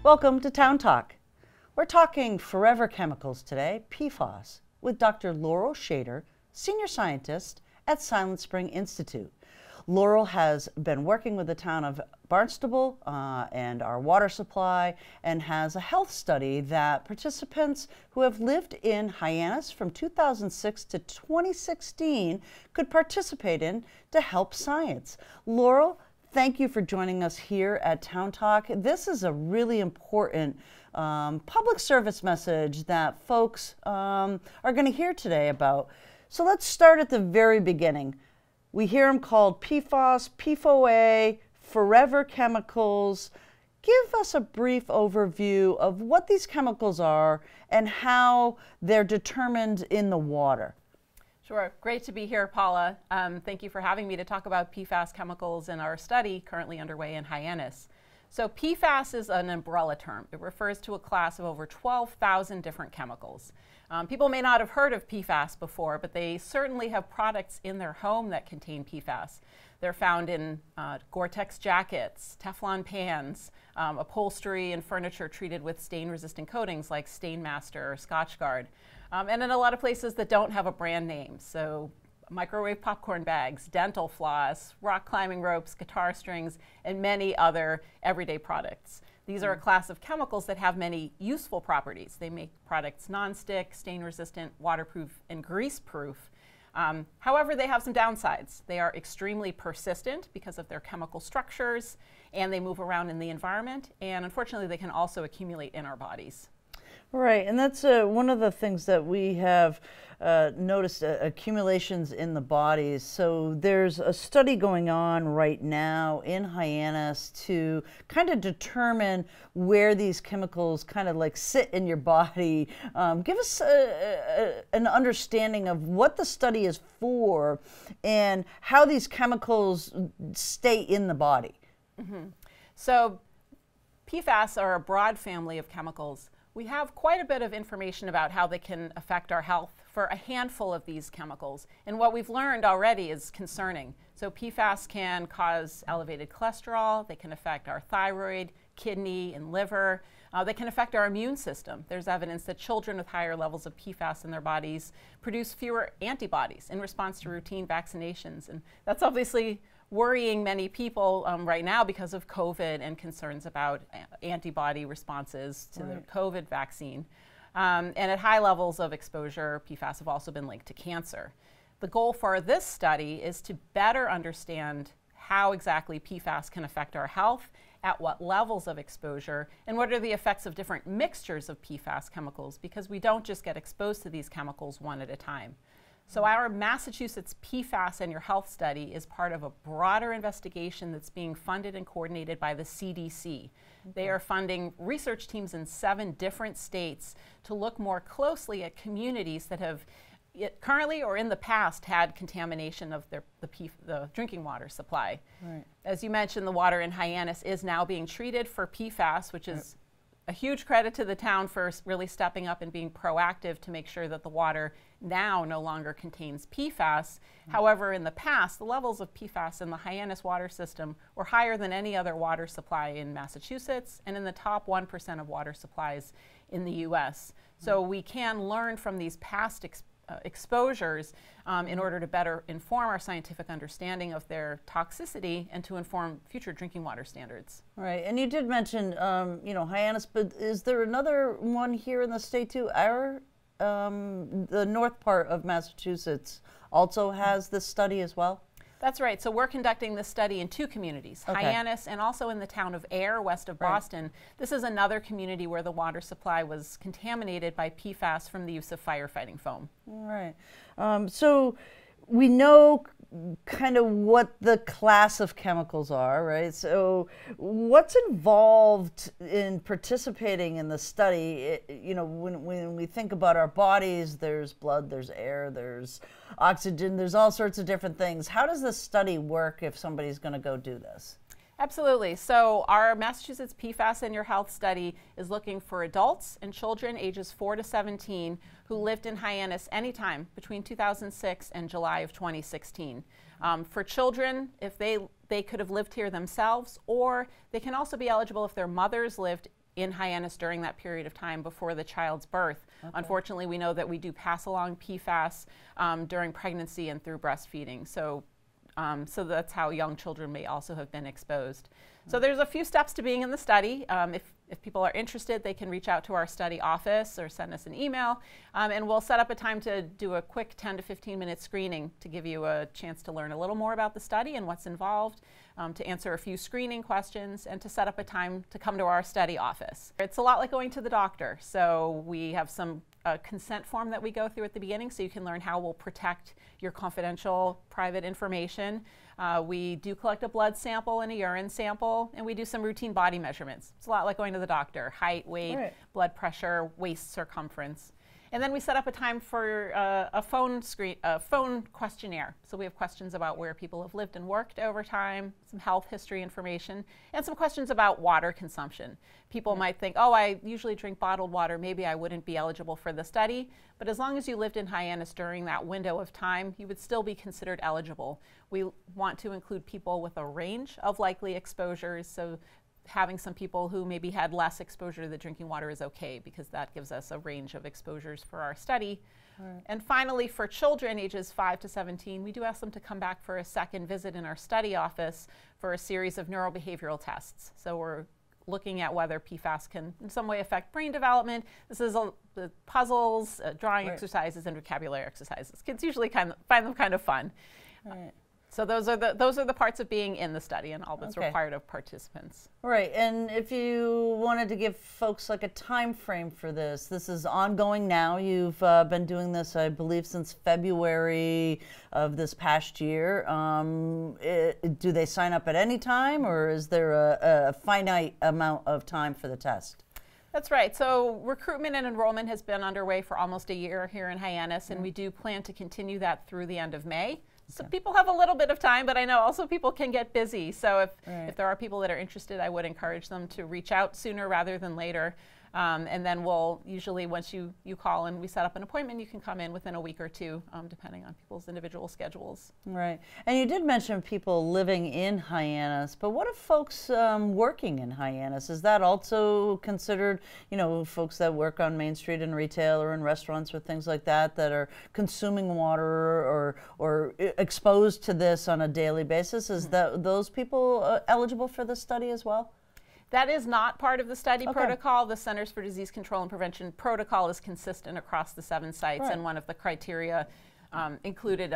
Welcome to Town Talk. We're talking forever chemicals today, PFAS, with Dr. Laurel Shader, Senior Scientist at Silent Spring Institute. Laurel has been working with the town of Barnstable and our water supply, and has a health study that participants who have lived in Hyannis from 2006 to 2016 could participate in to help science. Laurel, thank you for joining us here at Town Talk. This is a really important public service message that folks are going to hear today about. So let's start at the very beginning. We hear them called PFAS, PFOA, forever chemicals. Give us a brief overview of what these chemicals are and how they're determined in the water. Sure. Great to be here, Paula. Thank you for having me to talk about PFAS chemicals in our study currently underway in Hyannis. So PFAS is an umbrella term. It refers to a class of over 12,000 different chemicals. People may not have heard of PFAS before, but they certainly have products in their home that contain PFAS. They're found in Gore-Tex jackets, Teflon pans, upholstery and furniture treated with stain-resistant coatings like Stainmaster or Scotchgard, and in a lot of places that don't have a brand name. So microwave popcorn bags, dental floss, rock climbing ropes, guitar strings, and many other everyday products. These are a class of chemicals that have many useful properties. They make products non-stick, stain-resistant, waterproof, and grease-proof. However, they have some downsides. They are extremely persistent because of their chemical structures, and they move around in the environment, and unfortunately, they can also accumulate in our bodies. Right, and that's one of the things that we have noticed, accumulations in the bodies. So there's a study going on right now in Hyannis to kind of determine where these chemicals kind of like sit in your body. Give us an understanding of what the study is for and how these chemicals stay in the body. Mm-hmm. So PFAS are a broad family of chemicals. We have quite a bit of information about how they can affect our health for a handful of these chemicals. And what we've learned already is concerning. So PFAS can cause elevated cholesterol. They can affect our thyroid, kidney, and liver. They can affect our immune system. There's evidence that children with higher levels of PFAS in their bodies produce fewer antibodies in response to routine vaccinations. And that's obviously worrying many people right now because of COVID and concerns about antibody responses to the COVID vaccine. And at high levels of exposure, PFAS have also been linked to cancer. The goal for this study is to better understand how exactly PFAS can affect our health, at what levels of exposure, and what are the effects of different mixtures of PFAS chemicals, because we don't just get exposed to these chemicals one at a time. So our Massachusetts PFAS and Your Health study is part of a broader investigation that's being funded and coordinated by the CDC. They are funding research teams in 7 different states to look more closely at communities that have currently or in the past had contamination of the drinking water supply. Right. As you mentioned, the water in Hyannis is now being treated for PFAS, which is a huge credit to the town for really stepping up and being proactive to make sure that the water now no longer contains PFAS. However, in the past, the levels of PFAS in the Hyannis water system were higher than any other water supply in Massachusetts and in the top 1% of water supplies in the US. So we can learn from these past exposures in order to better inform our scientific understanding of their toxicity and to inform future drinking water standards. Right, and you did mention, you know, Hyannis, but is there another one here in the state too? The north part of Massachusetts also has this study as well? That's right. So we're conducting this study in 2 communities, Hyannis and also in the town of Ayer, west of Boston. This is another community where the water supply was contaminated by PFAS from the use of firefighting foam. Right. So we know kind of what the class of chemicals are, right? So what's involved in participating in the study? You know, when we think about our bodies, there's blood, there's air, there's oxygen, there's all sorts of different things. How does this study work if somebody's going to go do this? Absolutely. So our Massachusetts PFAS and Your Health study is looking for adults and children ages 4 to 17 who lived in Hyannis anytime between 2006 and July of 2016. For children, if they could have lived here themselves, or they can also be eligible if their mothers lived in Hyannis during that period of time before the child's birth. Okay. Unfortunately, we know that we do pass along PFAS during pregnancy and through breastfeeding. So that's how young children may also have been exposed. So there's a few steps to being in the study. If people are interested, they can reach out to our study office or send us an email, and we'll set up a time to do a quick 10 to 15 minute screening to give you a chance to learn a little more about the study and what's involved, to answer a few screening questions, and to set up a time to come to our study office. It's a lot like going to the doctor. So we have some consent form that we go through at the beginning so you can learn how we'll protect your confidential private information. We do collect a blood sample and a urine sample, and we do some routine body measurements. It's a lot like going to the doctor: height, weight, right, blood pressure, waist circumference. And then we set up a time for a phone questionnaire. So we have questions about where people have lived and worked over time, some health history information, and some questions about water consumption. People might think, oh, I usually drink bottled water, maybe I wouldn't be eligible for the study. But as long as you lived in Hyannis during that window of time, you would still be considered eligible. We want to include people with a range of likely exposures, so having some people who maybe had less exposure to the drinking water is okay, because that gives us a range of exposures for our study. Right. And finally, for children ages 5 to 17, we do ask them to come back for a second visit in our study office for a series of neurobehavioral tests. So we're looking at whether PFAS can in some way affect brain development. This is the puzzles, drawing exercises, and vocabulary exercises. Kids usually find them kind of fun. Right. So those are the parts of being in the study and all that's required of participants. Right, and if you wanted to give folks like a time frame for this is ongoing now. You've been doing this, I believe, since February of this past year. Do they sign up at any time, or is there a finite amount of time for the test? That's right. So recruitment and enrollment has been underway for almost a year here in Hyannis, and we do plan to continue that through the end of May. So people have a little bit of time, but I know also people can get busy. So if there are people that are interested, I would encourage them to reach out sooner rather than later. And then we'll usually, once you call and we set up an appointment, you can come in within a week or two, depending on people's individual schedules. Right. And you did mention people living in Hyannis, but what if folks working in Hyannis? Is that also considered, folks that work on Main Street in retail or in restaurants or things like that, that are consuming water or exposed to this on a daily basis? Is those people eligible for this study as well? That is not part of the study protocol. The Centers for Disease Control and Prevention protocol is consistent across the 7 sites, and one of the criteria included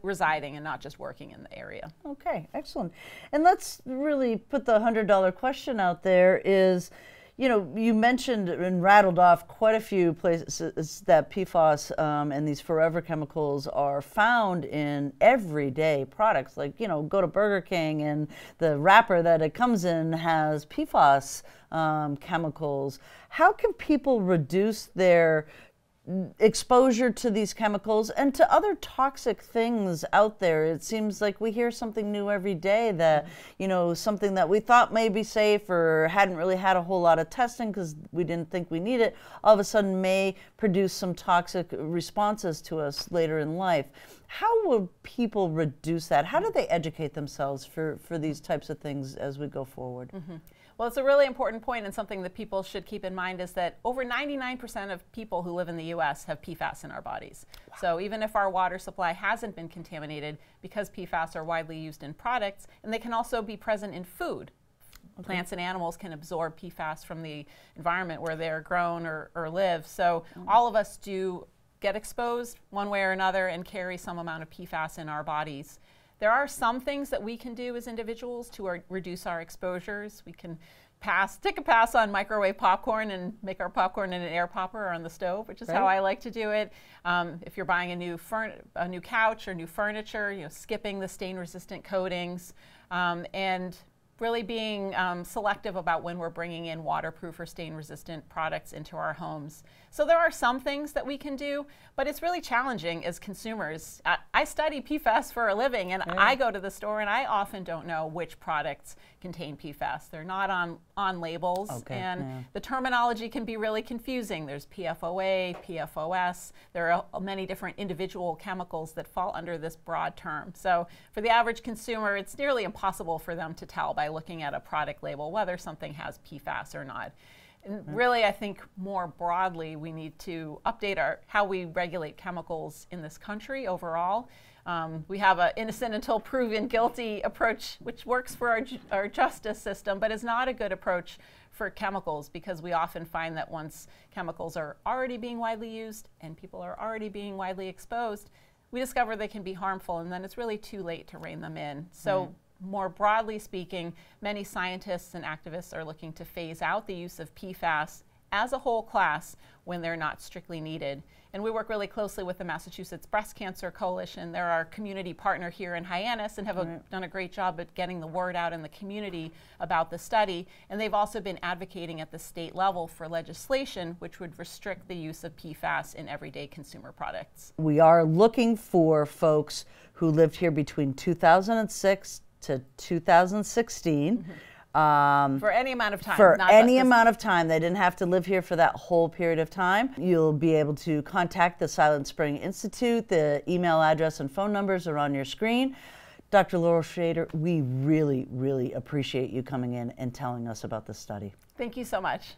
residing and not just working in the area. Okay, excellent. And let's really put the $100 question out there is, you mentioned and rattled off quite a few places that PFAS and these forever chemicals are found in everyday products. Like, go to Burger King and the wrapper that it comes in has PFAS chemicals. How can people reduce their exposure to these chemicals and to other toxic things out there? It seems like we hear something new every day that, something that we thought may be safe or hadn't really had a whole lot of testing because we didn't think we need it, all of a sudden may produce some toxic responses to us later in life. How will people reduce that? How do they educate themselves for these types of things as we go forward? Well, it's a really important point, and something that people should keep in mind is that over 99% of people who live in the U.S. have PFAS in our bodies. Wow. So even if our water supply hasn't been contaminated, because PFAS are widely used in products, and they can also be present in food. Plants and animals can absorb PFAS from the environment where they're grown or live. So all of us do get exposed one way or another and carry some amount of PFAS in our bodies. There are some things that we can do as individuals to reduce our exposures. We can take a pass on microwave popcorn and make our popcorn in an air popper or on the stove, which is how I like to do it. If you're buying a new couch or new furniture, skipping the stain-resistant coatings, and really being selective about when we're bringing in waterproof or stain-resistant products into our homes. So there are some things that we can do, but it's really challenging as consumers. I study PFAS for a living, and I go to the store and I often don't know which products contain PFAS. They're not on labels, and the terminology can be really confusing. There's PFOA, PFOS. There are many different individual chemicals that fall under this broad term. So for the average consumer, it's nearly impossible for them to tell by looking at a product label whether something has PFAS or not. And really, I think more broadly, we need to update how we regulate chemicals in this country overall. We have an innocent until proven guilty approach, which works for our justice system, but is not a good approach for chemicals, because we often find that once chemicals are already being widely used and people are already being widely exposed, we discover they can be harmful, and then it's really too late to rein them in. So more broadly speaking, many scientists and activists are looking to phase out the use of PFAS as a whole class when they're not strictly needed. And we work really closely with the Massachusetts Breast Cancer Coalition. They're our community partner here in Hyannis and have done a great job at getting the word out in the community about the study. And they've also been advocating at the state level for legislation which would restrict the use of PFAS in everyday consumer products. We are looking for folks who lived here between 2006 to 2016. For any amount of time. For any amount of time. They didn't have to live here for that whole period of time. You'll be able to contact the Silent Spring Institute. The email address and phone numbers are on your screen. Dr. Laurel Shader, we really, really appreciate you coming in and telling us about this study. Thank you so much.